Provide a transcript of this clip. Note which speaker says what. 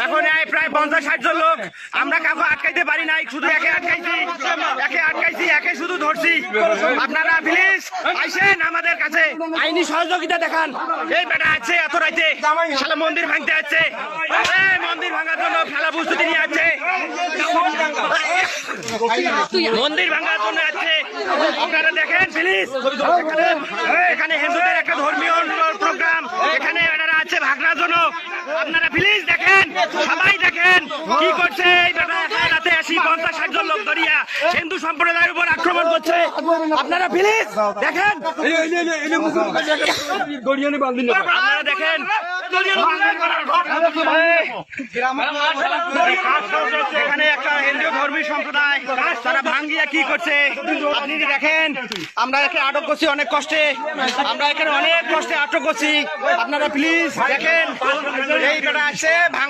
Speaker 1: এখন প্রায় 50-60 জন লোক, আমরা কাউকে আটকাইতে পারি নাই, শুধু একে আটকাইছি, একে শুধু ধরছি। আপনারা প্লিজ আইসেন আমাদের কাছে, আইনি সহযোগিতা দেখান। এই বেটা আছে এত রাইতে শালা মন্দির ভাঙতে আছে, মন্দির ভাঙার জন্য খেলা প্রস্তুতি নিয়ে আছে, মন্দির ভাঙার জন্য আছে। আপনারা দেখেন প্লিজ, এখানে হিন্দুদের একটা ধর্মীয় প্রোগ্রাম, এখানে এনারা আছে ভাগনার জন্য। আপনারা প্লিজ দেখেন, সবাই দেখেন কি করছে এই বেটা। রাতে আসি 50-60 জন লোক ধরিয়া হিন্দু সম্প্রদায়ের উপর আক্রমণ করছে। আপনারা প্লিজ দেখেন, আপনারা দেখেন এখানে একটা হিন্দু ধর্মী সম্প্রদায় তারা ভাঙ্গিয়া কি করছে আপনি দেখেন। আমরা একে আটক করছি অনেক কষ্টে, আমরা এখানে অনেক কষ্টে আটক করছি। আপনারা প্লিজ দেখেন, এই বেটা আছে